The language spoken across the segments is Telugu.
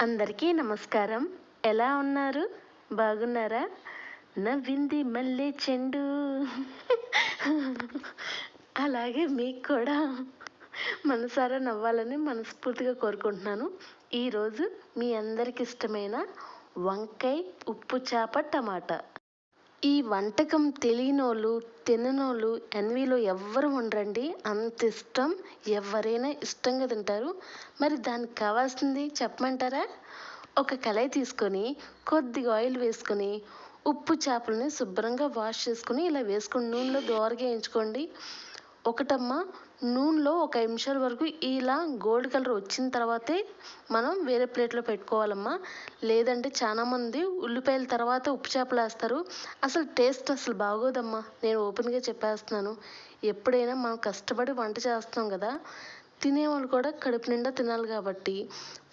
అందరికీ నమస్కారం. ఎలా ఉన్నారు? బాగున్నారా? నవ్వింది మల్లె చెండు. అలాగే మీకు కూడా మనసారా నవ్వాలని మనస్ఫూర్తిగా కోరుకుంటున్నాను. ఈరోజు మీ అందరికి ఇష్టమైన వంకాయ ఉప్పు చేప టమాటా. ఈ వంటకం తెలియనోళ్ళు తిననోళ్ళు ఎన్వీలో ఎవ్వరు ఉండరండి. అంత ఇష్టం, ఎవరైనా ఇష్టంగా తింటారు. మరి దానికి కావాల్సింది చెప్పమంటారా? ఒక కళాయి తీసుకొని కొద్దిగా ఆయిల్ వేసుకొని ఉప్పు చేపలని శుభ్రంగా వాష్ చేసుకొని ఇలా వేసుకొని నూనెలో దోరగా వేయించుకోండి. ఒకటమ్మ, నూనెలో ఒక 5 నిమిషాల వరకు ఇలా గోల్డ్ కలర్ వచ్చిన తర్వాతే మనం వేరే ప్లేట్లో పెట్టుకోవాలమ్మా. లేదంటే చాలామంది ఉల్లిపాయల తర్వాత ఉప్పు చేపలు వేస్తారు. అసలు టేస్ట్ అసలు బాగోదమ్మా. నేను ఓపెన్గా చెప్పేస్తున్నాను. ఎప్పుడైనా మనం కష్టపడి వంట చేస్తాం కదా, తినేవాళ్ళు కూడా కడుపు నిండా తినాలి కాబట్టి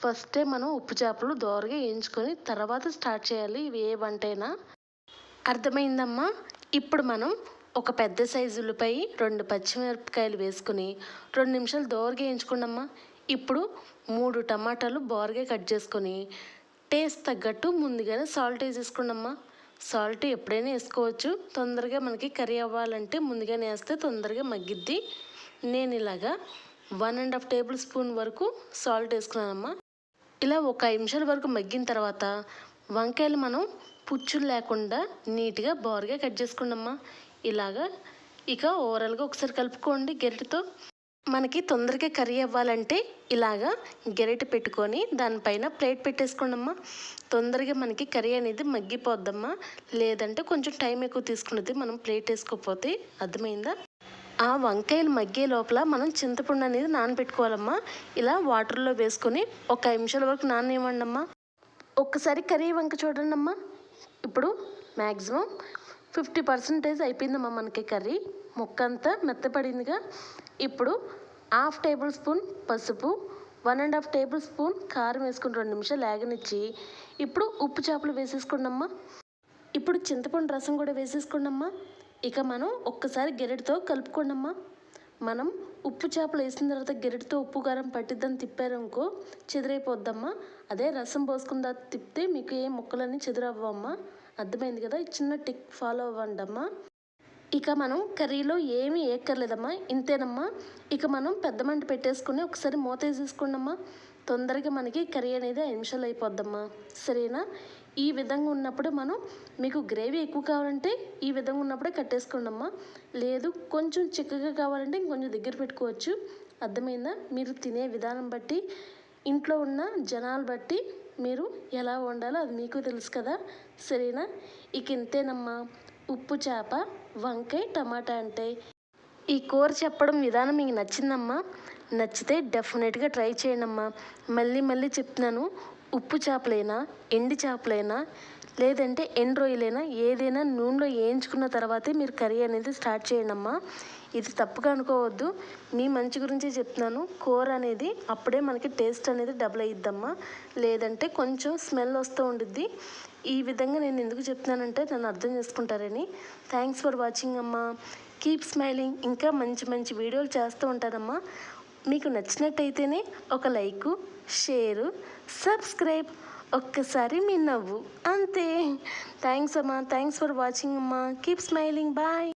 ఫస్టే మనం ఉప్పు చేపలు దోరగా వేయించుకొని తర్వాత స్టార్ట్ చేయాలి ఏ వంట అయినా. అర్థమైందమ్మా? ఇప్పుడు మనం ఒక పెద్ద సైజు ఉల్లిపాయ 2 పచ్చిమిరపకాయలు వేసుకుని 2 నిమిషాలు దోరగా వేయించుకోండమ్మా. ఇప్పుడు 3 టమాటాలు బోరగా కట్ చేసుకొని టేస్ట్ తగ్గట్టు ముందుగానే సాల్ట్ వేసేసుకోండమ్మా. సాల్ట్ ఎప్పుడైనా వేసుకోవచ్చు. తొందరగా మనకి కర్రీ అవ్వాలంటే ముందుగానే వేస్తే తొందరగా మగ్గిద్ది. నేను ఇలాగా 1.5 టేబుల్ స్పూన్ వరకు సాల్ట్ వేసుకున్నానమ్మా. ఇలా ఒక 5 నిమిషాల వరకు మగ్గిన తర్వాత వంకాయలు మనం పుచ్చులు లేకుండా నీట్గా బోరగా కట్ చేసుకున్నామ్మా. ఇలాగా ఇక ఓవరాల్గా ఒకసారి కలుపుకోండి గెరిటతో. మనకి తొందరగా కర్రీ అవ్వాలంటే ఇలాగా గెరిట పెట్టుకొని దానిపైన ప్లేట్ పెట్టేసుకోండమ్మా. తొందరగా మనకి కర్రీ అనేది మగ్గిపోద్దమ్మా. లేదంటే కొంచెం టైం ఎక్కువ తీసుకున్నది మనం ప్లేట్ వేసుకోకపోతే. అర్థమైందా? ఆ వంకాయలు మగ్గే లోపల మనం చింతపండు అనేది నానబెట్టుకోవాలమ్మా. ఇలా వాటర్లో వేసుకొని ఒక 5 నిమిషాల వరకు నాననివ్వండమ్మా. ఒక్కసారి కర్రీ వంక చూడండమ్మా. ఇప్పుడు మ్యాక్సిమం 50% అయిపోయిందమ్మా మనకి కర్రీ. ముక్క అంతా మెత్తపడిందిగా. ఇప్పుడు 1/2 టేబుల్ స్పూన్ పసుపు, 1.5 టేబుల్ స్పూన్ కారం వేసుకుని 2 నిమిషాలు వేగనిచ్చి ఇప్పుడు ఉప్పు చేపలు వేసేసుకోండమ్మా. ఇప్పుడు చింతపండు రసం కూడా వేసేసుకోండమ్మా. ఇక మనం ఒక్కసారి గెరిటతో కలుపుకోండమ్మా. మనం ఉప్పు చేపలు వేసిన తర్వాత గెరిటతో ఉప్పు కారం పట్టిద్దని తిప్పారనుకో చెదిరైపోద్దమ్మా. అదే రసం పోసుకుందా తిప్పితే మీకు ఏ ముక్కలన్నీ చెదిరవ్వమ్మా. అర్థమైంది కదా? చిన్న టిక్ ఫాలో అవ్వండి అమ్మా. ఇక మనం కర్రీలో ఏమీ వేయక్కర్లేదమ్మా. ఇంతేనమ్మా. ఇక మనం పెద్ద మంట పెట్టేసుకుని ఒకసారి మూత వేసేసుకోండమ్మా. తొందరగా మనకి కర్రీ అనేది 5 నిమిషాలు అయిపోద్దమ్మా. సరేనా? ఈ విధంగా ఉన్నప్పుడు మనం మీకు గ్రేవీ ఎక్కువ కావాలంటే ఈ విధంగా ఉన్నప్పుడే కట్టేసుకోండమ్మా. లేదు కొంచెం చిక్కగా కావాలంటే ఇంకొంచెం దగ్గర పెట్టుకోవచ్చు. అర్థమైందా? మీరు తినే విధానం బట్టి, ఇంట్లో ఉన్న జనాలు బట్టి మీరు ఎలా వండాలో అది మీకు తెలుసు కదా. సరేనా? ఇక ఇంతేనమ్మా. ఉప్పు చేప వంకాయ టమాటా అంటే. ఈ కూర చెప్పడం విధానం మీకు నచ్చిందమ్మా? నచ్చితే డెఫినెట్గా ట్రై చేయండమ్మా. మళ్ళీ మళ్ళీ చెప్తున్నాను, ఉప్పు చేపలైనా ఎండి చేపలైనా లేదంటే ఎండు రొయ్యలైనా ఏదైనా నూనెలో వేయించుకున్న తర్వాతే మీరు కర్రీ అనేది స్టార్ట్ చేయండమ్మా. ఇది తప్పుగా అనుకోవద్దు. మీ మంచి గురించే చెప్తున్నాను. కూర అనేది అప్పుడే మనకి టేస్ట్ అనేది డబుల్ అయ్యిద్దమ్మా. లేదంటే కొంచెం స్మెల్ వస్తూ ఉండిద్ది. ఈ విధంగా నేను ఎందుకు చెప్తున్నానంటే నన్ను అర్థం చేసుకుంటారని. థ్యాంక్స్ ఫర్ వాచింగ్ అమ్మా. Keep smiling. ఇంకా మంచి మంచి వీడియోలు చేస్తూ ఉంటానమ్మా. మీకు నచ్చినట్టయితేనే ఒక లైకు, షేరు, సబ్స్క్రైబ్, ఒక్కసారి మీ నవ్వు అంతే. థ్యాంక్స్ అమ్మా. థ్యాంక్స్ ఫర్ వాచింగ్ అమ్మా. Keep smiling. బాయ్.